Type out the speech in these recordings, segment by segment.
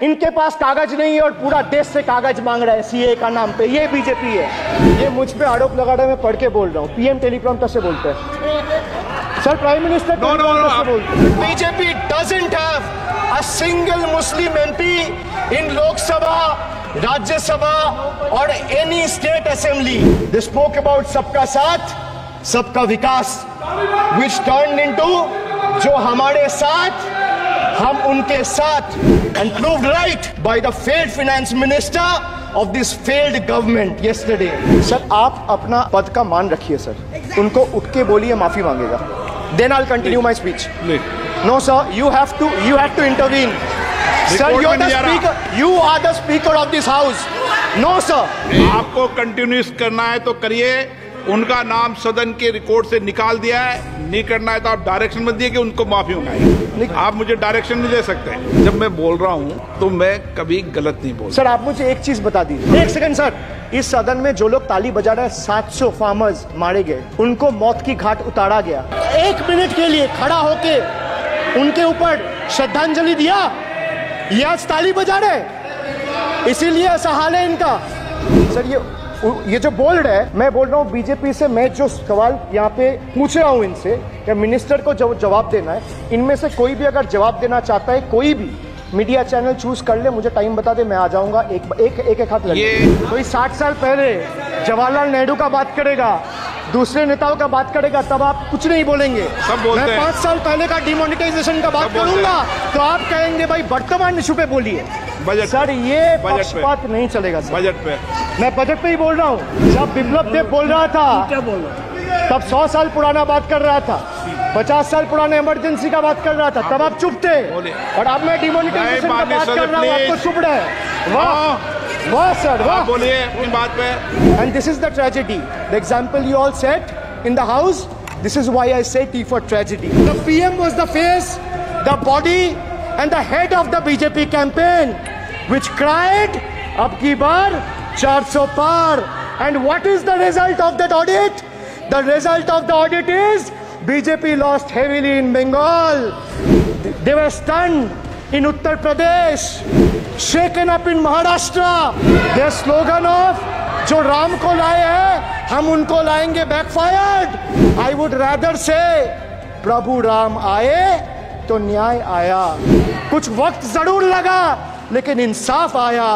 इनके पास कागज नहीं है और पूरा देश से कागज मांग रहा है सीए का नाम पे। ये बीजेपी है। ये मुझ पे आरोप लगा रहा है, मैं पढ़ के बोल रहा हूँ। पीएम टेलीप्रॉम्प्टर से बोलते हैं सर, प्राइम मिनिस्टर टेलीप्रॉम्प्टर से बोलते हैं। BJP doesn't have a single Muslim MP in Lok Sabha, Rajya Sabha और any state assembly. They spoke about सबका साथ सबका विकास, which turned into जो हमारे साथ हम उनके साथ, and proved right by the failed finance minister of this failed government yesterday. Sir आप अपना पद का मान रखिए सर, उनको उठ के बोलिए माफी मांगेगा, then I'll continue my speech. No sir, you have to intervene. Sir, you are the speaker of this house. No sir. आपको कंटिन्यूस करना है तो करिए, उनका नाम सदन के रिकॉर्ड से निकाल दिया है। नहीं करना है तो आप डायरेक्शन मत दिए कि उनको माफी मंगाइए। आप मुझे डायरेक्शन नहीं दे सकते। जब मैं बोल रहा हूँ तो मैं कभी गलत नहीं बोल। सर आप मुझे एक चीज बता दीजिए, एक सेकंड सर। इस सदन में जो लोग ताली बजा रहे हैं, 700 फार्मर्स मारे गए, उनको मौत की घाट उतारा गया। 1 मिनट के लिए खड़ा होके उनके ऊपर श्रद्धांजलि दिया, ये आज ताली बजा रहे, इसीलिए ऐसा हाल है इनका। सर ये जो बोल रहे हैं, मैं बोल रहा हूँ बीजेपी से, मैं जो सवाल यहाँ पे पूछ रहा हूँ इनसे, या मिनिस्टर को जवाब देना है, इनमें से कोई भी अगर जवाब देना चाहता है, कोई भी मीडिया चैनल चूज कर ले, मुझे टाइम बता दे, मैं आ जाऊंगा। एक हाथ लगे। कोई 60 साल पहले जवाहरलाल नेहरू का बात करेगा, दूसरे नेताओं का बात करेगा, तब आप कुछ नहीं बोलेंगे। मैं 5 साल पहले का डिमोनेटाइजेशन का बात करूंगा तो आप कहेंगे भाई वर्तमान इशू पे बोलिए। सर ये पक्षपात नहीं चलेगा सर। बजट पे मैं बजट पे ही बोल रहा हूँ। जब बिप्लब देव बोल रहा था तब 100 साल पुराना बात कर रहा था, 50 साल पुराने इमरजेंसी का बात कर रहा था, तब आप चुप थे। और अब मैं डिमोनेटाइजेशन का बात कर रहा हूँ, आपको चुप रहे। वाह सर, वाह। बोलिए अपनी बात पे। And this is the tragedy, the example you all set in the house, this is why I से T for tragedy. The PM was the face, the body and the head of the BJP campaign, which cried, "Ab ki baar 400 par." And what is the result of that audit? The result of the audit is BJP lost heavily in Bengal. They were stunned in Uttar Pradesh, shaken up in Maharashtra. Their slogan of जो राम को लाए हैं हम उनको लाएंगे backfired. I would rather say प्रभु राम आए तो न्याय आया। कुछ वक्त जरूर लगा लेकिन इंसाफ आया।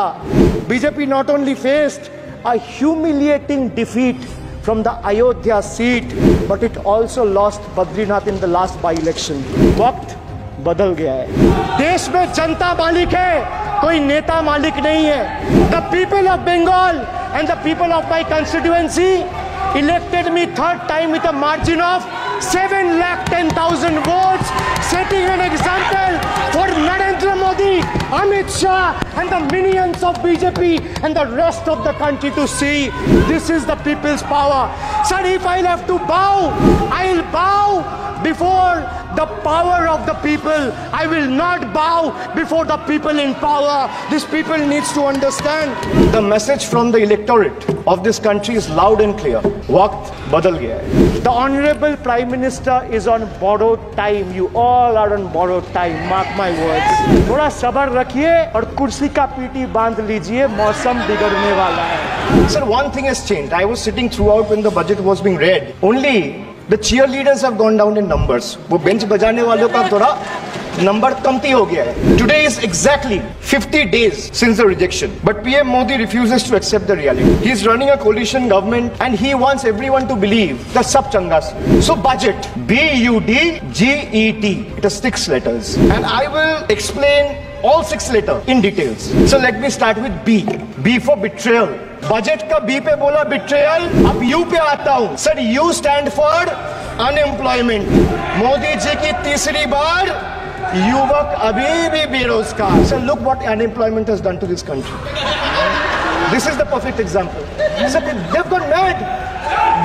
BJP not only faced a humiliating defeat from the Ayodhya seat, but it also lost Badrinath in the last by-election. वक्त बदल गया है। देश में जनता मालिक है, कोई नेता मालिक नहीं है। The people of Bengal and the people of my constituency elected me 3rd time with a margin of 7,10,000 votes, setting an example for Narendra Modi, Amit Shah and the minions of BJP and the rest of the country to see. This is the people's power. Sir, if I'll have to bow, I'll bow before the power of the people. I will not bow before the people in power. These people needs to understand. The message from the electorate of this country is loud and clear. वक्त बदल गया है. The Honorable Prime Minister is on borrowed time. You all are on borrowed time. Mark my words. थोड़ा सब्र रखिए और कुर्सी का पीटी बांध लीजिए, मौसम बिगड़ने वाला है. Sir, one thing has changed. I was sitting throughout when the budget was being read. Only the cheerleaders have gone down in numbers. वो बेंच बजाने वालों का थोड़ा नंबर कमती हो गया है. Today is exactly 50 days since the rejection, but PM Modi refuses to accept the reality. He is running a coalition government and he wants everyone to believe that sab changa se. So budget, BUDGET, it has 6 letters, and I will explain all 6 letters in details. So let me start with B. B for betrayal. Budget का B पे बोला betrayal, अब U पे आता हूं. Sir U stand for unemployment. Modi ji की तीसरी बार युवक अभी भी बेरोजगार. Sir look what unemployment has done to this country. This is the perfect example. Sir they have gone mad.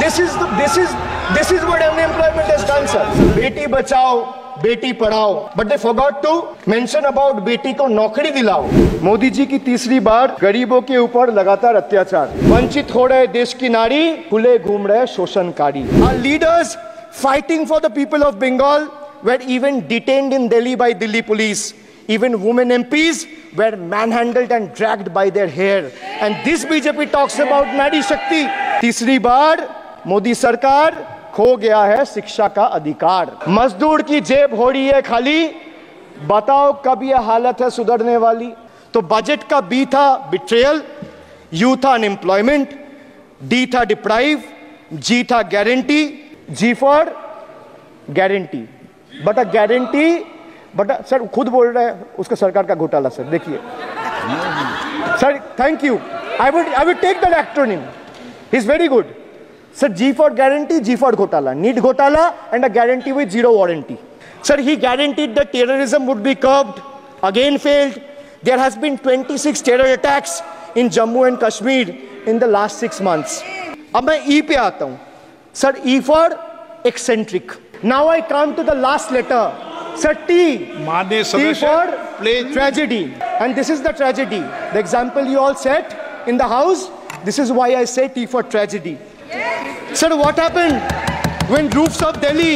This is what unemployment has done. Sir बेटी बचाओ बेटी पढ़ाओ, but they forgot to mention about बेटी को नौकरी दिलाओ. मोदी जी की तीसरी बार गरीबों के ऊपर लगातार अत्याचार. वंचित हो रहे देश की नारी, खुले घूम रहे शोषणकारी. Our leaders fighting for the people of Bengal were even detained in Delhi by Delhi police. Even women MPs were manhandled and dragged by their hair. And this BJP talks about Nari Shakti. तीसरी बार मोदी सरकार खो गया है शिक्षा का अधिकार. मजदूर की जेब हो रही है खाली. बताओ कब यह हालत है सुधरने वाली. तो बजट का बी था बिट्रेयल, यू था अनएम्प्लॉयमेंट, डी था डिप्राइव, जी था guarantee, G for guarantee. But a guarantee, but sir खुद बोल रहे हैं उसका सरकार का घोटाला. सर देखिए sir, thank you. I would take that acronym. He is very good. Sir G for guarantee, G for घोटाला, नीट घोटाला and a guarantee with zero warranty. Sir, he guaranteed that terrorism would be curbed. Again failed. There has been 26 terror attacks in Jammu and Kashmir in the last 6 months. अब मैं E पे आता हूँ. Sir, E for eccentric. Now I come to the last letter. Sir, T. माननीय T सदस्य, for please. tragedy. And this is the tragedy. The example you all set in the house. This is why I say T for tragedy. Sir, what happened when roofs of Delhi,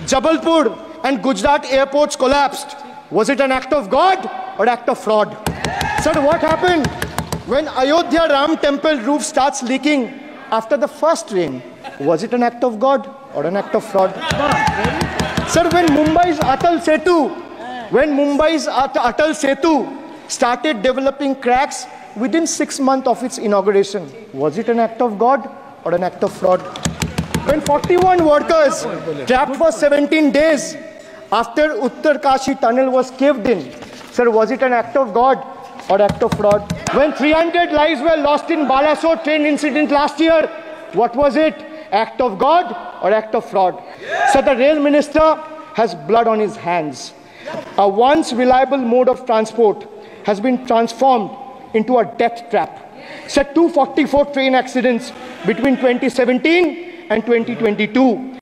Jabalpur, and Gujarat airports collapsed? Was it an act of God or act of fraud? Sir, what happened when Ayodhya Ram temple roof starts leaking after the first rain? Was it an act of God or an act of fraud? Sir, when Mumbai's Atal Setu started developing cracks within 6 months of its inauguration, was it an act of God or an act of fraud? When 41 workers trapped for 17 days after Uttarkashi tunnel was caved in, sir, was it an act of God or act of fraud? When 300 lives were lost in Balasore train incident last year, what was it? Act of God or act of fraud? So the rail minister has blood on his hands. A once reliable mode of transport has been transformed into a death trap. So 244 train accidents between 2017 and 2022.